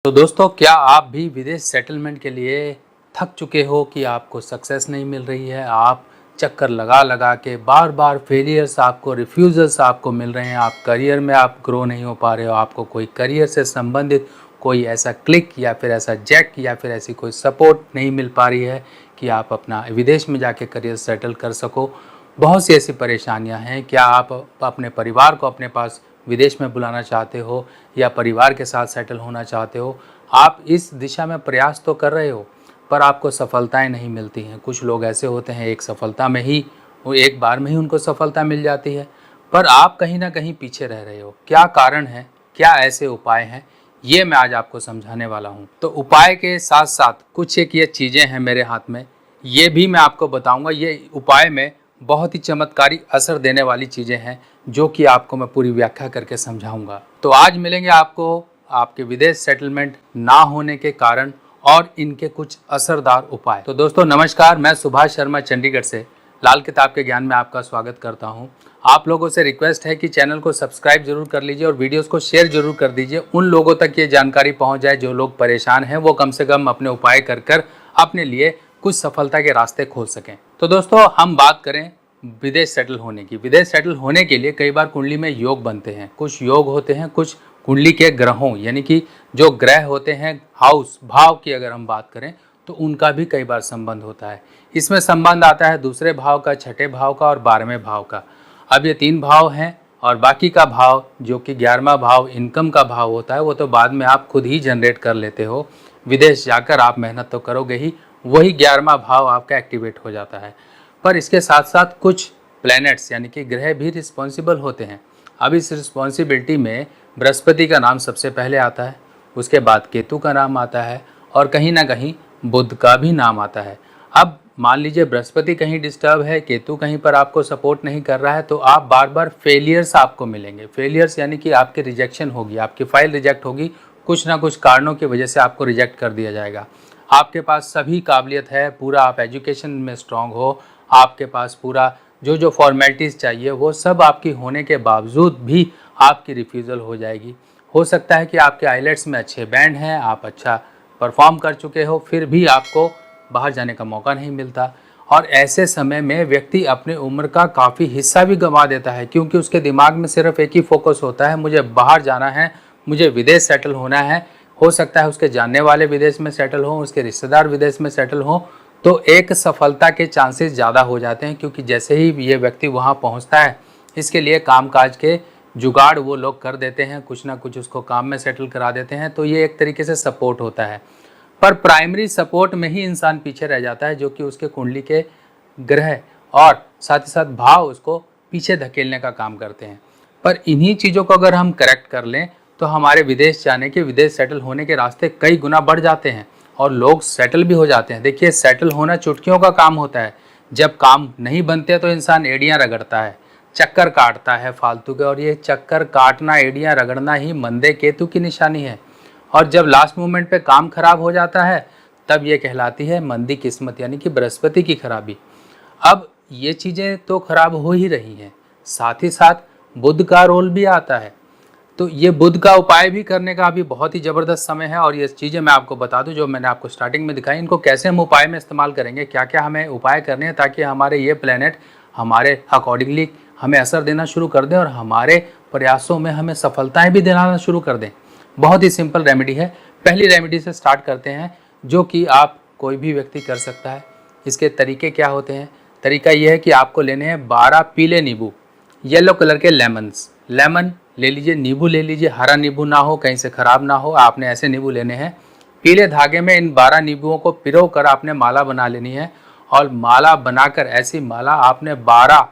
तो दोस्तों, क्या आप भी विदेश सेटलमेंट के लिए थक चुके हो कि आपको सक्सेस नहीं मिल रही है। आप चक्कर लगा लगा के बार बार फेलियर्स आपको, रिफ्यूज़ल्स आपको मिल रहे हैं। आप करियर में आप ग्रो नहीं हो पा रहे हो। आपको कोई करियर से संबंधित कोई ऐसा क्लिक या फिर ऐसा जैक या फिर ऐसी कोई सपोर्ट नहीं मिल पा रही है कि आप अपना विदेश में जाके करियर सेटल कर सको। बहुत सी ऐसी परेशानियां हैं। क्या आप अपने परिवार को अपने पास विदेश में बुलाना चाहते हो या परिवार के साथ सेटल होना चाहते हो। आप इस दिशा में प्रयास तो कर रहे हो पर आपको सफलताएं नहीं मिलती हैं। कुछ लोग ऐसे होते हैं एक बार में ही उनको सफलता मिल जाती है, पर आप कहीं ना कहीं पीछे रह रहे हो। क्या कारण है, क्या ऐसे उपाय हैं, ये मैं आज आपको समझाने वाला हूँ। तो उपाय के साथ साथ कुछ एक ये चीज़ें हैं मेरे हाथ में, ये भी मैं आपको बताऊँगा। ये उपाय में बहुत ही चमत्कारी असर देने वाली चीज़ें हैं जो कि आपको मैं पूरी व्याख्या करके समझाऊंगा। तो आज मिलेंगे आपको आपके विदेश सेटलमेंट ना होने के कारण और इनके कुछ असरदार उपाय। तो दोस्तों नमस्कार, मैं सुभाष शर्मा चंडीगढ़ से लाल किताब के ज्ञान में आपका स्वागत करता हूं। आप लोगों से रिक्वेस्ट है कि चैनल को सब्सक्राइब जरूर कर लीजिए और वीडियोस को शेयर जरूर कर दीजिए। उन लोगों तक ये जानकारी पहुंच जाए जो लोग परेशान हैं, वो कम से कम अपने उपाय कर कर अपने लिए कुछ सफलता के रास्ते खोल सकें। तो दोस्तों, हम बात करें विदेश सेटल होने की। विदेश सेटल होने के लिए कई बार कुंडली में योग बनते हैं। कुछ योग होते हैं, कुछ कुंडली के ग्रहों यानी कि जो ग्रह होते हैं, हाउस भाव की अगर हम बात करें तो उनका भी कई बार संबंध होता है। इसमें संबंध आता है दूसरे भाव का, छठे भाव का और 12वें भाव का। अब ये 3 भाव हैं और बाकी का भाव जो कि 11वां भाव इनकम का भाव होता है, वो तो बाद में आप खुद ही जनरेट कर लेते हो। विदेश जाकर आप मेहनत तो करोगे ही, वही 11वां भाव आपका एक्टिवेट हो जाता है। पर इसके साथ साथ कुछ प्लैनेट्स यानी कि ग्रह भी रिस्पॉन्सिबल होते हैं। अब इस रिस्पॉन्सिबिलिटी में बृहस्पति का नाम सबसे पहले आता है, उसके बाद केतु का नाम आता है और कहीं ना कहीं बुध का भी नाम आता है। अब मान लीजिए बृहस्पति कहीं डिस्टर्ब है, केतु कहीं पर आपको सपोर्ट नहीं कर रहा है, तो आप बार बार फेलियर्स आपको मिलेंगे। फेलियर्स यानी कि आपकी रिजेक्शन होगी, आपकी फाइल रिजेक्ट होगी। कुछ ना कुछ कारणों की वजह से आपको रिजेक्ट कर दिया जाएगा। आपके पास सभी काबिलियत है, पूरा आप एजुकेशन में स्ट्रांग हो, आपके पास पूरा जो फॉर्मेलिटीज़ चाहिए वो सब आपकी होने के बावजूद भी आपकी रिफ्यूज़ल हो जाएगी। हो सकता है कि आपके आइलेट्स में अच्छे बैंड हैं, आप अच्छा परफॉर्म कर चुके हो, फिर भी आपको बाहर जाने का मौका नहीं मिलता। और ऐसे समय में व्यक्ति अपनी उम्र का काफ़ी हिस्सा भी गंवा देता है, क्योंकि उसके दिमाग में सिर्फ एक ही फोकस होता है, मुझे बाहर जाना है, मुझे विदेश सेटल होना है। हो सकता है उसके जानने वाले विदेश में सेटल हों, उसके रिश्तेदार विदेश में सेटल हों, तो एक सफलता के चांसेस ज़्यादा हो जाते हैं। क्योंकि जैसे ही ये व्यक्ति वहाँ पहुँचता है, इसके लिए कामकाज के जुगाड़ वो लोग कर देते हैं, कुछ ना कुछ उसको काम में सेटल करा देते हैं। तो ये एक तरीके से सपोर्ट होता है, पर प्राइमरी सपोर्ट में ही इंसान पीछे रह जाता है, जो कि उसके कुंडली के ग्रह और साथ ही साथ भाव उसको पीछे धकेलने का काम करते हैं। पर इन्हीं चीज़ों को अगर हम करेक्ट कर लें तो हमारे विदेश जाने के, विदेश सेटल होने के रास्ते कई गुना बढ़ जाते हैं और लोग सेटल भी हो जाते हैं। देखिए, सेटल होना चुटकियों का काम होता है। जब काम नहीं बनते तो इंसान एड़ियाँ रगड़ता है, चक्कर काटता है फालतू के, और ये चक्कर काटना, एड़ियाँ रगड़ना ही मंदे केतु की निशानी है। और जब लास्ट मोमेंट पे काम खराब हो जाता है तब ये कहलाती है मंदी किस्मत, यानी कि बृहस्पति की खराबी। अब ये चीज़ें तो खराब हो ही रही हैं, साथ ही साथ बुध का रोल भी आता है। तो ये बुध का उपाय भी करने का अभी बहुत ही ज़बरदस्त समय है। और ये चीज़ें मैं आपको बता दूं जो मैंने आपको स्टार्टिंग में दिखाई, इनको कैसे हम उपाय में इस्तेमाल करेंगे, क्या क्या हमें उपाय करने हैं ताकि हमारे ये प्लैनेट हमारे अकॉर्डिंगली हमें असर देना शुरू कर दें और हमारे प्रयासों में हमें सफलताएं भी दिलाना शुरू कर दें। बहुत ही सिंपल रेमेडी है। पहली रेमेडी से स्टार्ट करते हैं, जो कि आप कोई भी व्यक्ति कर सकता है। इसके तरीके क्या होते हैं? तरीका ये है कि आपको लेने हैं 12 पीले नींबू, येलो कलर के लेमन ले लीजिए, नींबू ले लीजिए, हरा नींबू ना हो, कहीं से ख़राब ना हो, आपने ऐसे नींबू लेने हैं। पीले धागे में इन 12 नींबुओं को पिरो कर आपने माला बना लेनी है। और माला बनाकर ऐसी माला आपने 12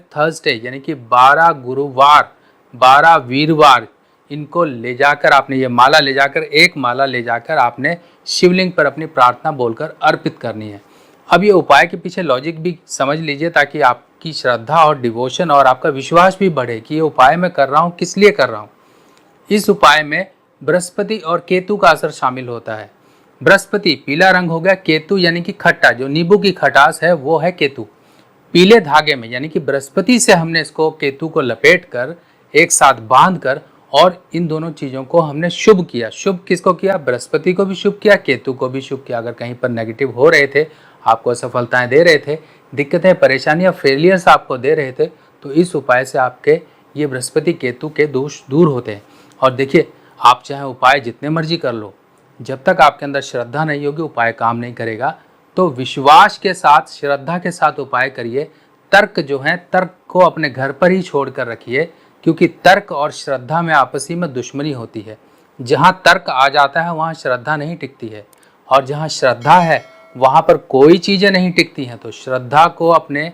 थर्सडे यानी कि 12 गुरुवार, 12 वीरवार इनको ले जाकर, आपने ये माला ले जाकर, एक माला ले जाकर आपने शिवलिंग पर अपनी प्रार्थना बोलकर अर्पित करनी है। अब ये उपाय के पीछे लॉजिक भी समझ लीजिए ताकि आपकी श्रद्धा और डिवोशन और आपका विश्वास भी बढ़े कि ये उपाय मैं कर रहा हूँ, किस लिए कर रहा हूँ। इस उपाय में बृहस्पति और केतु का असर शामिल होता है। बृहस्पति पीला रंग हो गया, केतु यानी कि खट्टा, जो नींबू की खटास है वो है केतु। पीले धागे में यानी कि बृहस्पति से हमने इसको, केतु को लपेट कर एक साथ बांध कर और इन दोनों चीज़ों को हमने शुभ किया। शुभ किसको किया? बृहस्पति को भी शुभ किया, केतु को भी शुभ किया। अगर कहीं पर नेगेटिव हो रहे थे, आपको असफलताएं दे रहे थे, दिक्कतें, परेशानियां, फेलियर्स आपको दे रहे थे, तो इस उपाय से आपके ये बृहस्पति केतु के दोष दूर होते हैं। और देखिए, आप चाहे उपाय जितने मर्जी कर लो, जब तक आपके अंदर श्रद्धा नहीं होगी उपाय काम नहीं करेगा। तो विश्वास के साथ, श्रद्धा के साथ उपाय करिए। तर्क जो है, तर्क को अपने घर पर ही छोड़ कर रखिए, क्योंकि तर्क और श्रद्धा में आपसी में दुश्मनी होती है। जहाँ तर्क आ जाता है वहाँ श्रद्धा नहीं टिकती है, और जहाँ श्रद्धा है वहाँ पर कोई चीज़ें नहीं टिकती हैं। तो श्रद्धा को अपने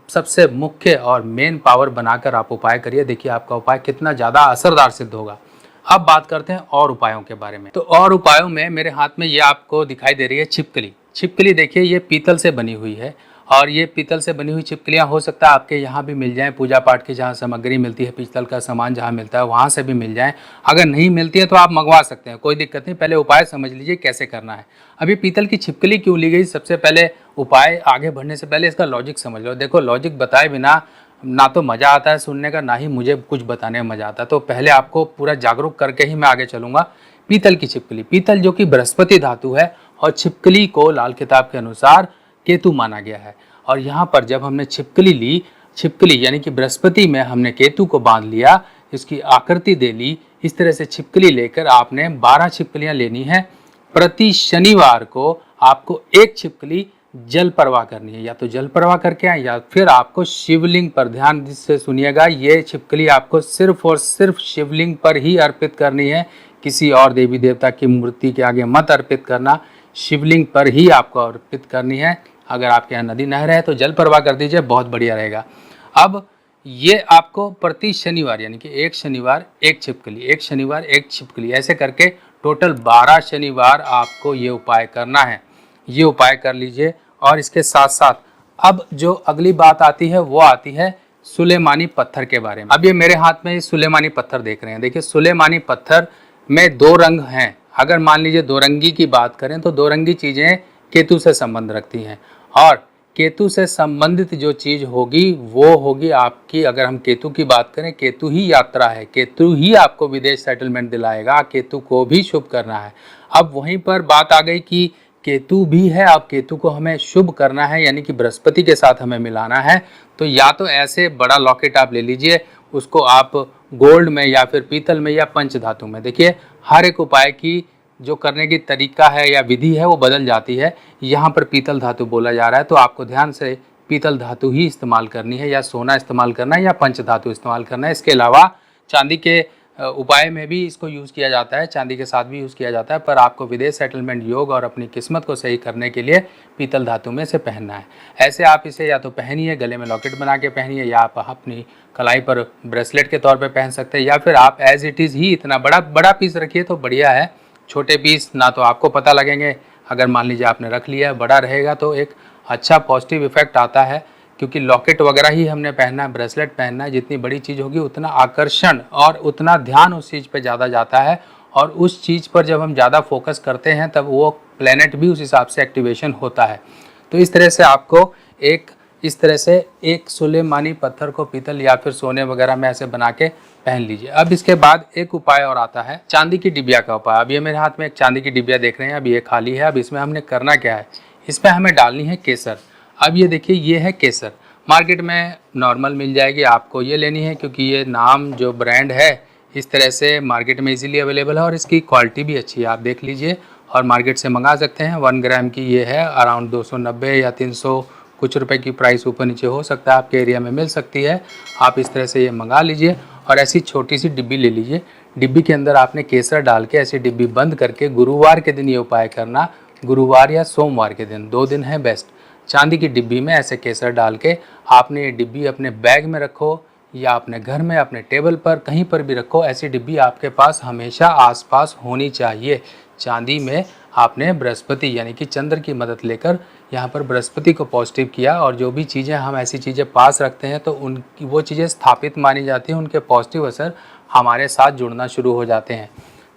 सबसे मुख्य और मेन पावर बनाकर आप उपाय करिए। देखिए आपका उपाय कितना ज़्यादा असरदार सिद्ध होगा। अब बात करते हैं और उपायों के बारे में। तो और उपायों में मेरे हाथ में ये आपको दिखाई दे रही है छिपकली। छिपकली देखिए, ये पीतल से बनी हुई है, और ये पीतल से बनी हुई छिपकलियाँ हो सकता है आपके यहाँ भी मिल जाएं। पूजा पाठ की जहाँ सामग्री मिलती है, पीतल का सामान जहाँ मिलता है वहाँ से भी मिल जाएं। अगर नहीं मिलती है तो आप मंगवा सकते हैं, कोई दिक्कत नहीं। पहले उपाय समझ लीजिए कैसे करना है। अभी पीतल की छिपकली क्यों ली गई, सबसे पहले उपाय आगे बढ़ने से पहले इसका लॉजिक समझ लो। देखो, लॉजिक बताए बिना ना तो मज़ा आता है सुनने का, ना ही मुझे कुछ बताने में मज़ा आता है। तो पहले आपको पूरा जागरूक करके ही मैं आगे चलूँगा। पीतल की छिपकली, पीतल जो कि बृहस्पति धातु है, और छिपकली को लाल किताब के अनुसार केतु माना गया है। और यहाँ पर जब हमने छिपकली ली, छिपकली यानी कि बृहस्पति में हमने केतु को बांध लिया, इसकी आकृति दे ली। इस तरह से छिपकली लेकर आपने 12 छिपकलियाँ लेनी है। प्रति शनिवार को आपको एक छिपकली जल प्रवाह करनी है। या तो जल प्रवाह करके आए, या फिर आपको शिवलिंग पर, ध्यान से सुनिएगा, ये छिपकली आपको सिर्फ और सिर्फ शिवलिंग पर ही अर्पित करनी है। किसी और देवी देवता की मूर्ति के आगे मत अर्पित करना, शिवलिंग पर ही आपको अर्पित करनी है। अगर आपके यहाँ नदी नहर है तो जल प्रवाह कर दीजिए, बहुत बढ़िया रहेगा। अब ये आपको प्रति शनिवार यानी कि एक शनिवार एक छिपकली, एक शनिवार एक छिपकली, ऐसे करके टोटल 12 शनिवार आपको ये उपाय करना है। ये उपाय कर लीजिए। और इसके साथ साथ अब जो अगली बात आती है वो आती है सुलेमानी पत्थर के बारे में। अब ये मेरे हाथ में ये सुलेमानी पत्थर देख रहे हैं। देखिए, सुलेमानी पत्थर में 2 रंग हैं। अगर मान लीजिए 2 रंगी की बात करें तो 2 रंगी चीज़ें केतु से संबंध रखती हैं, और केतु से संबंधित जो चीज़ होगी वो होगी आपकी, अगर हम केतु की बात करें, केतु ही यात्रा है, केतु ही आपको विदेश सेटलमेंट दिलाएगा, केतु को भी शुभ करना है। अब वहीं पर बात आ गई कि केतु भी है, अब केतु को हमें शुभ करना है, यानी कि बृहस्पति के साथ हमें मिलाना है। तो या तो ऐसे बड़ा लॉकेट आप ले लीजिए, उसको आप गोल्ड में या फिर पीतल में या पंच धातु में। देखिए, हर एक उपाय की जो करने की तरीका है या विधि है वो बदल जाती है। यहाँ पर पीतल धातु बोला जा रहा है, तो आपको ध्यान से पीतल धातु ही इस्तेमाल करनी है, या सोना इस्तेमाल करना है, या पंच धातु इस्तेमाल करना है। इसके अलावा चांदी के उपाय में भी इसको यूज़ किया जाता है, चांदी के साथ भी यूज़ किया जाता है, पर आपको विदेश सेटलमेंट योग और अपनी किस्मत को सही करने के लिए पीतल धातु में से पहनना है। ऐसे आप इसे या तो पहनिए, गले में लॉकेट बना के पहनिए, या आप अपनी कलाई पर ब्रेसलेट के तौर पे पहन सकते हैं, या फिर आप एज इट इज़ ही इतना बड़ा पीस रखिए तो बढ़िया है। छोटे पीस ना तो आपको पता लगेंगे, अगर मान लीजिए आपने रख लिया है, बड़ा रहेगा तो एक अच्छा पॉजिटिव इफेक्ट आता है, क्योंकि लॉकेट वगैरह ही हमने पहनना है, ब्रेसलेट पहनना है। जितनी बड़ी चीज़ होगी उतना आकर्षण और उतना ध्यान उस चीज़ पे ज़्यादा जाता है, और उस चीज़ पर जब हम ज़्यादा फोकस करते हैं तब वो प्लेनेट भी उस हिसाब से एक्टिवेशन होता है। तो इस तरह से आपको इस तरह से एक सुलेमानी पत्थर को पीतल या फिर सोने वगैरह में ऐसे बना के पहन लीजिए। अब इसके बाद एक उपाय और आता है चांदी की डिबिया का उपाय। अब ये मेरे हाथ में एक चांदी की डिबिया देख रहे हैं, अब ये खाली है। अब इसमें हमने करना क्या है, इसमें हमें डालनी है केसर। अब ये देखिए, ये है केसर, मार्केट में नॉर्मल मिल जाएगी, आपको ये लेनी है क्योंकि ये नाम जो ब्रांड है इस तरह से मार्केट में इजीली अवेलेबल है, और इसकी क्वालिटी भी अच्छी है। आप देख लीजिए और मार्केट से मंगा सकते हैं। 1 ग्राम की ये है, अराउंड 290 या 300 कुछ रुपए की प्राइस ऊपर नीचे हो सकता है, आपके एरिया में मिल सकती है। आप इस तरह से ये मंगा लीजिए, और ऐसी छोटी सी डिब्बी ले लीजिए। डिब्बी के अंदर आपने केसर डाल के ऐसी डिब्बी बंद करके गुरुवार के दिन ये उपाय करना, गुरुवार या सोमवार के दिन, 2 दिन है बेस्ट। चांदी की डिब्बी में ऐसे केसर डाल के आपने ये डिब्बी अपने बैग में रखो, या अपने घर में अपने टेबल पर कहीं पर भी रखो। ऐसी डिब्बी आपके पास हमेशा आसपास होनी चाहिए। चांदी में आपने बृहस्पति यानी कि चंद्र की मदद लेकर यहाँ पर बृहस्पति को पॉजिटिव किया, और जो भी चीज़ें हम ऐसी चीज़ें पास रखते हैं तो उनकी वो चीज़ें स्थापित मानी जाती हैं, उनके पॉजिटिव असर हमारे साथ जुड़ना शुरू हो जाते हैं।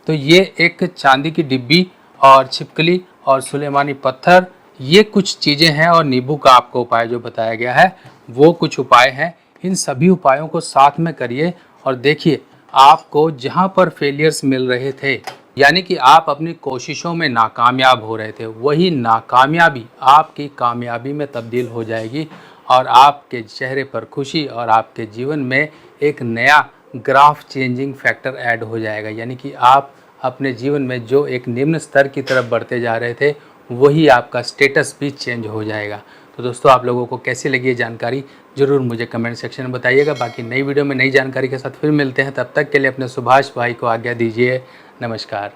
तो ये एक चांदी की डिब्बी और छिपकली और सुलेमानी पत्थर, ये कुछ चीज़ें हैं, और नींबू का आपको उपाय जो बताया गया है वो कुछ उपाय हैं। इन सभी उपायों को साथ में करिए और देखिए आपको जहाँ पर फेलियर्स मिल रहे थे, यानी कि आप अपनी कोशिशों में नाकामयाब हो रहे थे, वही नाकामयाबी आपकी कामयाबी में तब्दील हो जाएगी और आपके चेहरे पर खुशी और आपके जीवन में एक नया ग्राफ चेंजिंग फैक्टर ऐड हो जाएगा। यानी कि आप अपने जीवन में जो एक निम्न स्तर की तरफ बढ़ते जा रहे थे, वही आपका स्टेटस भी चेंज हो जाएगा। तो दोस्तों, आप लोगों को कैसी लगी ये जानकारी ज़रूर मुझे कमेंट सेक्शन में बताइएगा। बाकी नई वीडियो में नई जानकारी के साथ फिर मिलते हैं, तब तक के लिए अपने सुभाष भाई को आज्ञा दीजिए। नमस्कार।